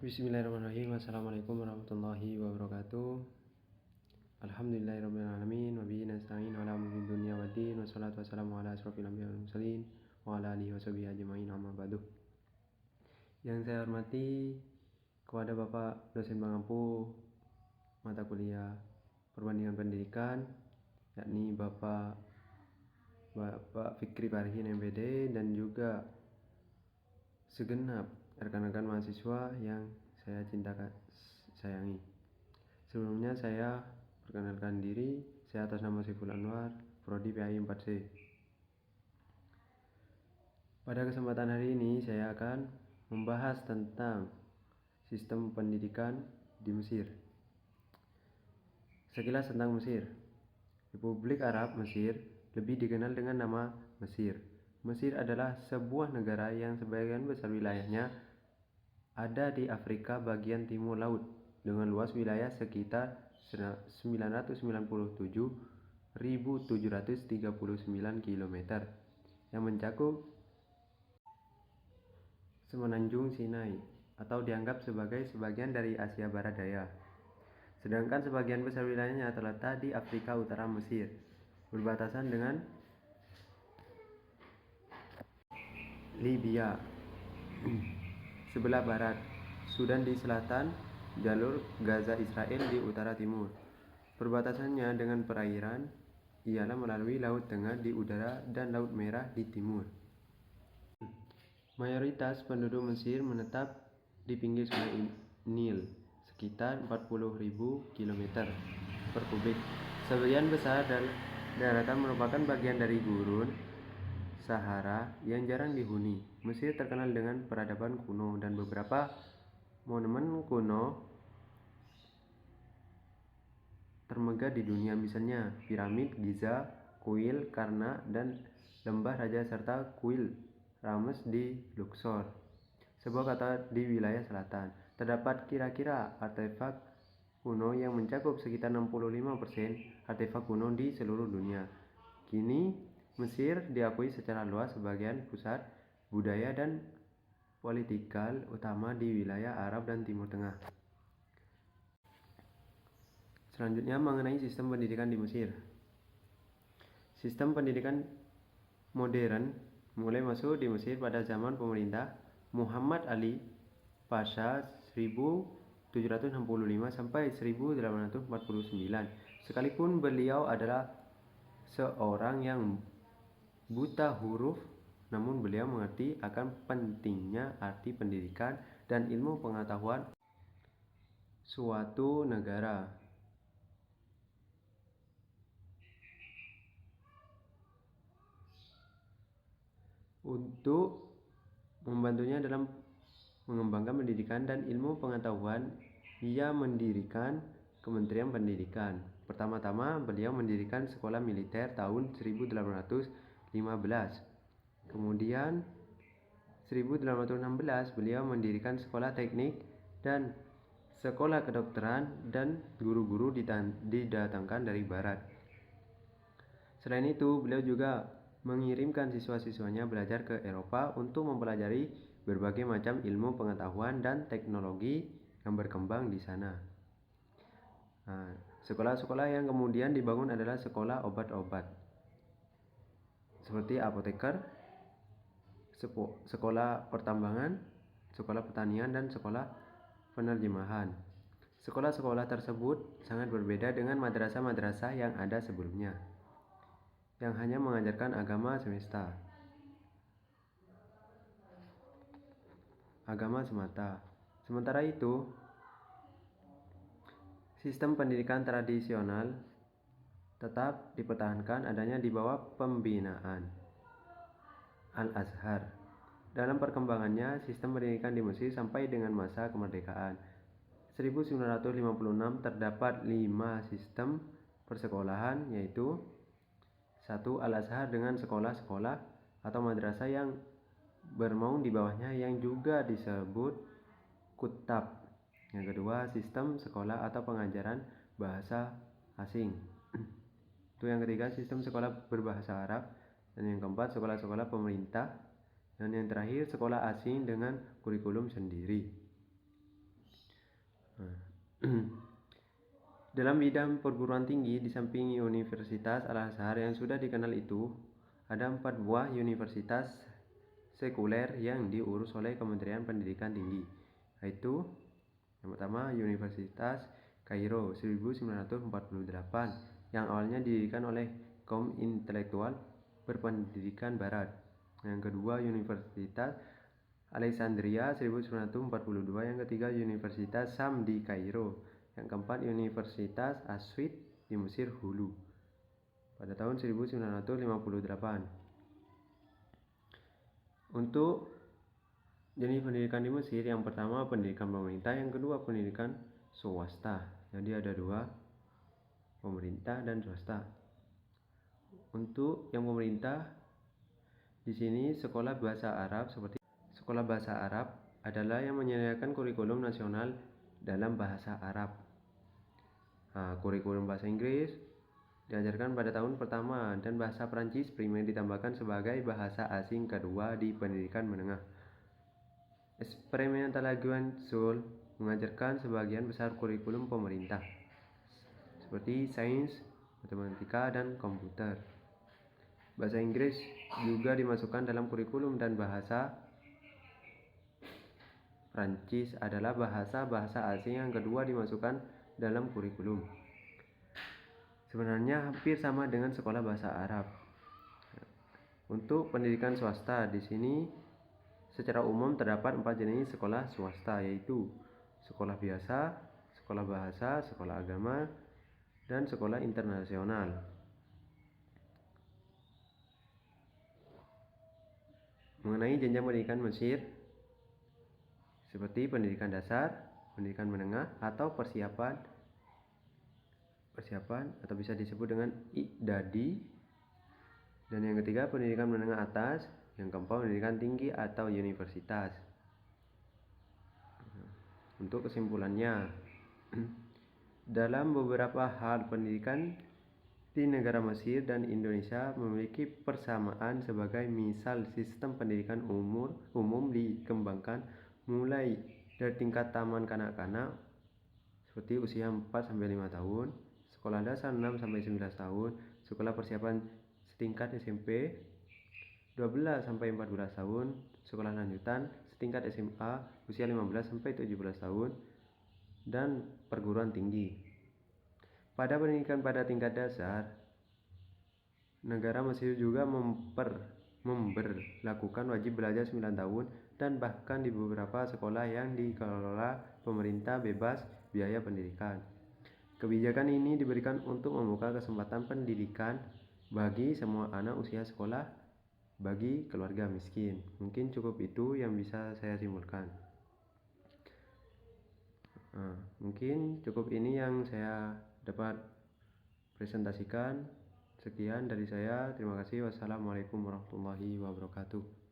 Bismillahirrahmanirrahim. Assalamualaikum warahmatullahi wabarakatuh. Alhamdulillahirrahmanirrahim. Wabihi nasta'in ala umuri dunya waddin. Wassalatu wassalamu ala asrofil anbiya wal mursalin wa ala alihi washabihi ajma'in, amma ba'du. Yang saya hormati kepada Bapak dosen pengampu mata kuliah perbandingan pendidikan, yakni Bapak Fikri Farhin MPD, dan juga segenap rekan-rekan mahasiswa yang saya sayangi. Sebelumnya saya perkenalkan diri, saya atas nama Saiful Anwar, Prodi PAI 4C. Pada kesempatan hari ini saya akan membahas tentang sistem pendidikan di Mesir. Sekilas tentang Mesir. Republik Arab Mesir lebih dikenal dengan nama Mesir. Mesir adalah sebuah negara yang sebagian besar wilayahnya ada di Afrika bagian timur laut dengan luas wilayah sekitar 997.739 km yang mencakup semenanjung Sinai atau dianggap sebagai sebagian dari Asia Barat Daya. Sedangkan sebagian besar wilayahnya terletak di Afrika Utara Mesir, berbatasan dengan Libya sebelah barat, Sudan di selatan, jalur Gaza Israel di utara timur. Perbatasannya dengan perairan ialah melalui Laut Tengah di utara dan Laut Merah di timur. Mayoritas penduduk Mesir menetap di pinggir sungai Nil, sekitar 40.000 km per kubik. Sebagian besar daratan merupakan bagian dari gurun Sahara yang jarang dihuni. Mesir terkenal dengan peradaban kuno dan beberapa monumen kuno termegah di dunia, misalnya piramid Giza, kuil Karna dan lembah raja serta kuil Rames di Luxor, sebuah kota di wilayah selatan. Terdapat kira-kira artefak kuno yang mencakup sekitar 65% artefak kuno di seluruh dunia. Kini Mesir diakui secara luas sebagai pusat budaya dan politikal utama di wilayah Arab dan Timur Tengah. Selanjutnya mengenai sistem pendidikan di Mesir. Sistem pendidikan modern mulai masuk di Mesir pada zaman pemerintah Muhammad Ali Pasha 1765 sampai 1849. Sekalipun beliau adalah seorang yang buta huruf, namun beliau mengerti akan pentingnya arti pendidikan dan ilmu pengetahuan suatu negara. Untuk membantunya dalam mengembangkan pendidikan dan ilmu pengetahuan, ia mendirikan Kementerian Pendidikan. Pertama-tama beliau mendirikan sekolah militer tahun 1815. Kemudian 1816 beliau mendirikan sekolah teknik dan sekolah kedokteran, dan guru-guru didatangkan dari barat. Selain itu, beliau juga mengirimkan siswa-siswanya belajar ke Eropa untuk mempelajari berbagai macam ilmu pengetahuan dan teknologi yang berkembang di sana. Sekolah-sekolah yang kemudian dibangun adalah sekolah obat-obat seperti apoteker, sekolah pertambangan, sekolah pertanian, dan sekolah penerjemahan. Sekolah-sekolah tersebut sangat berbeda dengan madrasah-madrasah yang ada sebelumnya, yang hanya mengajarkan agama semata. Sementara itu, sistem pendidikan tradisional tetap dipertahankan adanya di bawah pembinaan Al-Azhar. Dalam perkembangannya, sistem pendidikan di Mesir sampai dengan masa kemerdekaan 1956 terdapat 5 sistem persekolahan, yaitu 1. Al-Azhar dengan sekolah-sekolah atau madrasah yang bermaung di bawahnya yang juga disebut kutab. Yang kedua, sistem sekolah atau pengajaran bahasa asing. Itu yang ketiga, sistem sekolah berbahasa Arab. Dan yang keempat, sekolah-sekolah pemerintah. Dan yang terakhir, sekolah asing dengan kurikulum sendiri. Dalam bidang perguruan tinggi, di samping Universitas Al-Azhar yang sudah dikenal itu, ada 4 buah universitas sekuler yang diurus oleh Kementerian Pendidikan Tinggi, yaitu yang pertama Universitas Kairo 1948 yang awalnya didirikan oleh kaum intelektual berpendidikan barat. Yang kedua Universitas Alexandria 1942, yang ketiga Universitas Sam di Kairo, yang keempat Universitas Aswad di Mesir Hulu pada tahun 1958. Untuk jenis pendidikan di Mesir, yang pertama pendidikan pemerintah, yang kedua pendidikan swasta. Jadi ada 2, pemerintah dan swasta. Untuk yang pemerintah, di sini sekolah bahasa Arab. Seperti sekolah bahasa Arab adalah yang menyediakan kurikulum nasional dalam bahasa Arab. Kurikulum bahasa Inggris diajarkan pada tahun pertama dan bahasa Prancis primer ditambahkan sebagai bahasa asing kedua di pendidikan menengah. Experimental Sul mengajarkan sebagian besar kurikulum pemerintah seperti sains, matematika, dan komputer. Bahasa Inggris juga dimasukkan dalam kurikulum dan bahasa Prancis adalah bahasa asing yang kedua dimasukkan dalam kurikulum. Sebenarnya hampir sama dengan sekolah bahasa Arab. Untuk pendidikan swasta, di sini secara umum terdapat 4 jenis sekolah swasta, yaitu sekolah biasa, sekolah bahasa, sekolah agama, dan sekolah internasional. Mengenai jenjang pendidikan Mesir, seperti pendidikan dasar, pendidikan menengah, atau persiapan atau bisa disebut dengan i'dadi, dan yang ketiga pendidikan menengah atas, yang keempat pendidikan tinggi atau universitas. Untuk kesimpulannya, dalam beberapa hal pendidikan di negara Mesir dan Indonesia memiliki persamaan, sebagai misal sistem pendidikan umum dikembangkan mulai dari tingkat taman kanak-kanak seperti usia 4-5 tahun, sekolah dasar 6-11 tahun, sekolah persiapan setingkat SMP 12-14 tahun, sekolah lanjutan setingkat SMA usia 15-17 tahun, dan perguruan tinggi. Pada pendidikan pada tingkat dasar, negara Mesir juga memberlakukan wajib belajar 9 tahun, dan bahkan di beberapa sekolah yang dikelola pemerintah bebas biaya pendidikan. Kebijakan ini diberikan untuk membuka kesempatan pendidikan bagi semua anak usia sekolah bagi keluarga miskin. Mungkin cukup itu yang bisa saya simpulkan. Mungkin cukup ini yang saya dapat presentasikan. Sekian dari saya. Terima kasih. Wassalamualaikum warahmatullahi wabarakatuh.